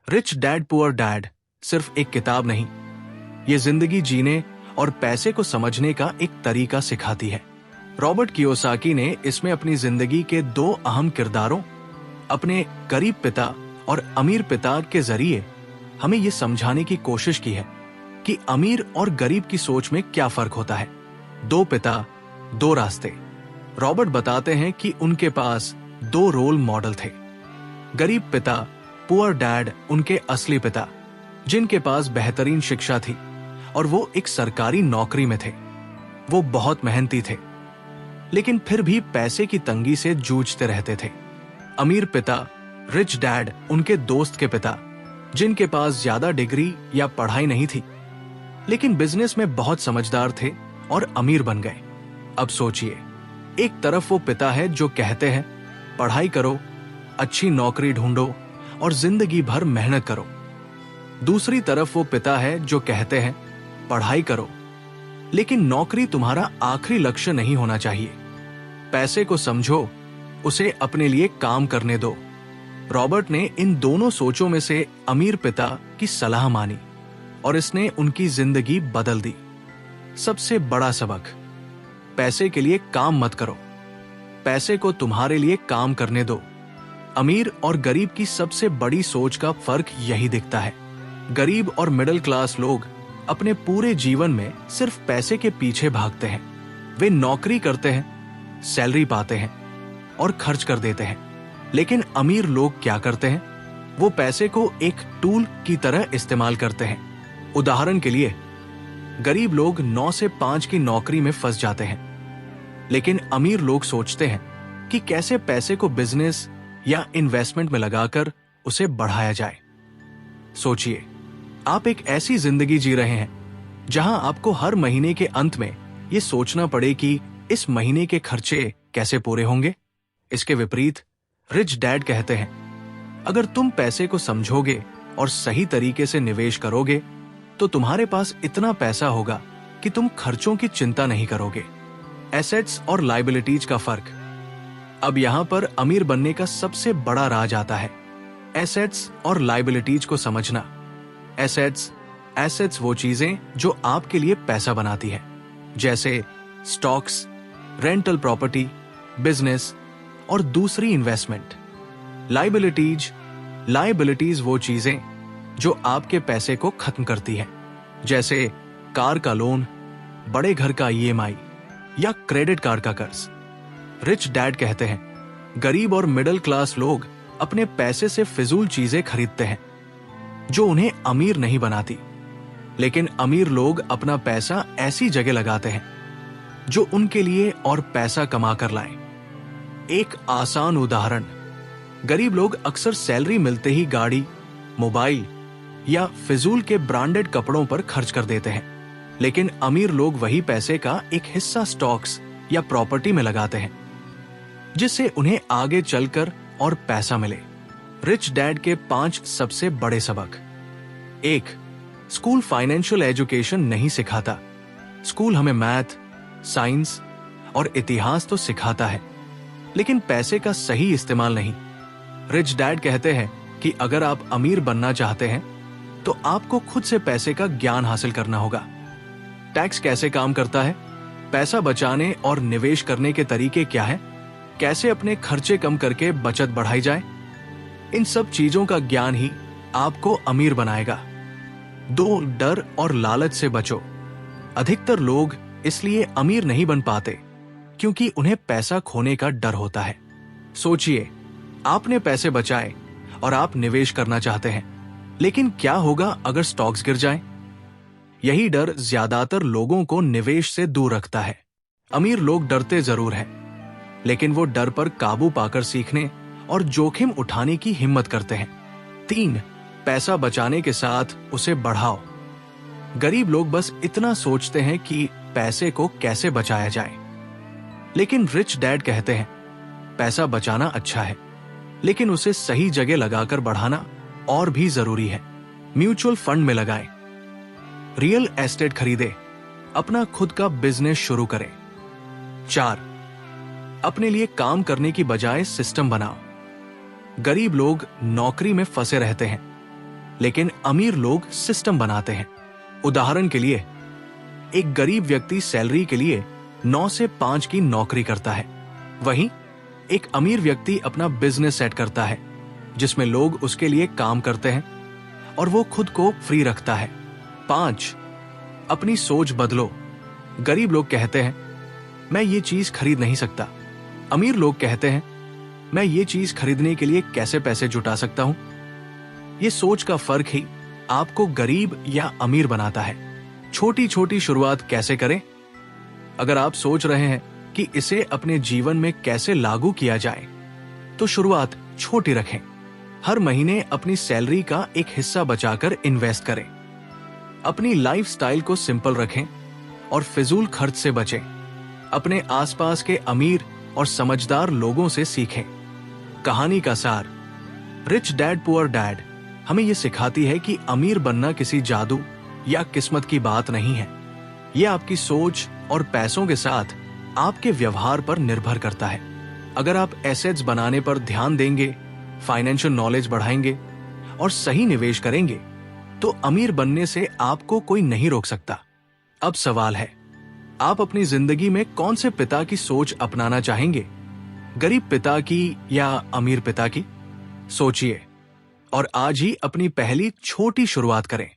Rich dad poor dad सिर्फ एक किताब नहीं, ये जिंदगी जीने और पैसे को समझने का एक तरीका सिखाती है। रॉबर्ट कियोसाकी ने इसमें अपनी जिंदगी के दो अहम किरदारों, अपने गरीब पिता और अमीर पिता के जरिए हमें ये समझाने की कोशिश की है कि अमीर और गरीब की सोच में क्या फर्क होता है। दो पिता, दो रास्ते। रॉबर्ट बताते हैं कि उनके पास दो रोल मॉडल थे। गरीब पिता, पुअर डैड, उनके असली पिता, जिनके पास बेहतरीन शिक्षा थी और वो एक सरकारी नौकरी में थे। वो बहुत मेहनती थे, लेकिन फिर भी पैसे की तंगी से जूझते रहते थे। अमीर पिता, रिच डैड, उनके दोस्त के पिता, जिनके पास ज्यादा डिग्री या पढ़ाई नहीं थी, लेकिन बिजनेस में बहुत समझदार थे और अमीर बन गए। अब सोचिए, एक तरफ वो पिता है जो कहते हैं पढ़ाई करो, अच्छी नौकरी ढूंढो और जिंदगी भर मेहनत करो। दूसरी तरफ वो पिता है जो कहते हैं पढ़ाई करो, लेकिन नौकरी तुम्हारा आखिरी लक्ष्य नहीं होना चाहिए। पैसे को समझो, उसे अपने लिए काम करने दो। रॉबर्ट ने इन दोनों सोचों में से अमीर पिता की सलाह मानी और इसने उनकी जिंदगी बदल दी। सबसे बड़ा सबक, पैसे के लिए काम मत करो, पैसे को तुम्हारे लिए काम करने दो। अमीर और गरीब की सबसे बड़ी सोच का फर्क यही दिखता है। गरीब और मिडिल क्लास लोग अपने पूरे जीवन में सिर्फ पैसे के पीछे भागते हैं। वे नौकरी करते हैं, सैलरी पाते हैं और खर्च कर देते हैं। लेकिन अमीर लोग क्या करते हैं? वो पैसे को एक टूल की तरह इस्तेमाल करते हैं। उदाहरण के लिए, गरीब लोग 9 से 5 की नौकरी में फंस जाते हैं, लेकिन अमीर लोग सोचते हैं कि कैसे पैसे को बिजनेस या इन्वेस्टमेंट में लगाकर उसे बढ़ाया जाए। सोचिए, आप एक ऐसी जिंदगी जी रहे हैं जहां आपको हर महीने के अंत में यह सोचना पड़े कि इस महीने के खर्चे कैसे पूरे होंगे। इसके विपरीत रिच डैड कहते हैं, अगर तुम पैसे को समझोगे और सही तरीके से निवेश करोगे तो तुम्हारे पास इतना पैसा होगा कि तुम खर्चों की चिंता नहीं करोगे। एसेट्स और लायबिलिटीज का फर्क। अब यहां पर अमीर बनने का सबसे बड़ा राज आता है, एसेट्स और लायबिलिटीज को समझना। एसेट्स वो चीजें जो आपके लिए पैसा बनाती है, जैसे स्टॉक्स, रेंटल प्रॉपर्टी, बिजनेस और दूसरी इन्वेस्टमेंट। लायबिलिटीज वो चीजें जो आपके पैसे को खत्म करती है, जैसे कार का लोन, बड़े घर का EMI या क्रेडिट कार्ड का कर्ज। रिच डैड कहते हैं, गरीब और मिडिल क्लास लोग अपने पैसे से फिजूल चीजें खरीदते हैं जो उन्हें अमीर नहीं बनाती, लेकिन अमीर लोग अपना पैसा ऐसी जगह लगाते हैं जो उनके लिए और पैसा कमा कर लाएं। एक आसान उदाहरण, गरीब लोग अक्सर सैलरी मिलते ही गाड़ी, मोबाइल या फिजूल के ब्रांडेड कपड़ों पर खर्च कर देते हैं, लेकिन अमीर लोग वही पैसे का एक हिस्सा स्टॉक्स या प्रॉपर्टी में लगाते हैं, जिससे उन्हें आगे चलकर और पैसा मिले। रिच डैड के 5 सबसे बड़े सबक। 1. स्कूल फाइनेंशियल एजुकेशन नहीं सिखाता। स्कूल हमें मैथ, साइंस और इतिहास तो सिखाता है, लेकिन पैसे का सही इस्तेमाल नहीं। रिच डैड कहते हैं कि अगर आप अमीर बनना चाहते हैं तो आपको खुद से पैसे का ज्ञान हासिल करना होगा। टैक्स कैसे काम करता है, पैसा बचाने और निवेश करने के तरीके क्या है, कैसे अपने खर्चे कम करके बचत बढ़ाई जाए, इन सब चीजों का ज्ञान ही आपको अमीर बनाएगा। 2. डर और लालच से बचो। अधिकतर लोग इसलिए अमीर नहीं बन पाते क्योंकि उन्हें पैसा खोने का डर होता है। सोचिए, आपने पैसे बचाए और आप निवेश करना चाहते हैं, लेकिन क्या होगा अगर स्टॉक्स गिर जाएं? यही डर ज्यादातर लोगों को निवेश से दूर रखता है। अमीर लोग डरते जरूर हैं, लेकिन वो डर पर काबू पाकर सीखने और जोखिम उठाने की हिम्मत करते हैं। 3. पैसा बचाने के साथ उसे बढ़ाओ। गरीब लोग बस इतना सोचते हैं कि पैसे को कैसे बचाया जाए, लेकिन रिच डैड कहते हैं पैसा बचाना अच्छा है, लेकिन उसे सही जगह लगाकर बढ़ाना और भी जरूरी है। म्यूचुअल फंड में लगाएं, रियल एस्टेट खरीदें, अपना खुद का बिजनेस शुरू करें। 4. अपने लिए काम करने की बजाय सिस्टम बनाओ। गरीब लोग नौकरी में फंसे रहते हैं, लेकिन अमीर लोग सिस्टम बनाते हैं। उदाहरण के लिए, एक गरीब व्यक्ति सैलरी के लिए 9 से 5 की नौकरी करता है, वहीं एक अमीर व्यक्ति अपना बिजनेस सेट करता है जिसमें लोग उसके लिए काम करते हैं और वो खुद को फ्री रखता है। 5, अपनी सोच बदलो। गरीब लोग कहते हैं, मैं ये चीज खरीद नहीं सकता। अमीर लोग कहते हैं, मैं ये चीज खरीदने के लिए कैसे पैसे जुटा सकता हूं। ये सोच का फर्क ही आपको गरीब या अमीर बनाता है। छोटी छोटी शुरुआत कैसे करें? अगर आप सोच रहे हैं कि इसे अपने जीवन में कैसे लागू किया जाए, तो शुरुआत छोटी रखें। हर महीने अपनी सैलरी का एक हिस्सा बचाकर इन्वेस्ट करें। अपनी लाइफस्टाइल को सिंपल रखें और फिजूल खर्च से बचें। अपने आसपास के अमीर और समझदार लोगों से सीखें। कहानी का सार, रिच डैड पुअर डैड हमें यह सिखाती है कि अमीर बनना किसी जादू या किस्मत की बात नहीं है। यह आपकी सोच और पैसों के साथ आपके व्यवहार पर निर्भर करता है। अगर आप एसेट्स बनाने पर ध्यान देंगे, फाइनेंशियल नॉलेज बढ़ाएंगे और सही निवेश करेंगे, तो अमीर बनने से आपको कोई नहीं रोक सकता। अब सवाल है, आप अपनी जिंदगी में कौन से पिता की सोच अपनाना चाहेंगे? गरीब पिता की या अमीर पिता की? सोचिए और आज ही अपनी पहली छोटी शुरुआत करें।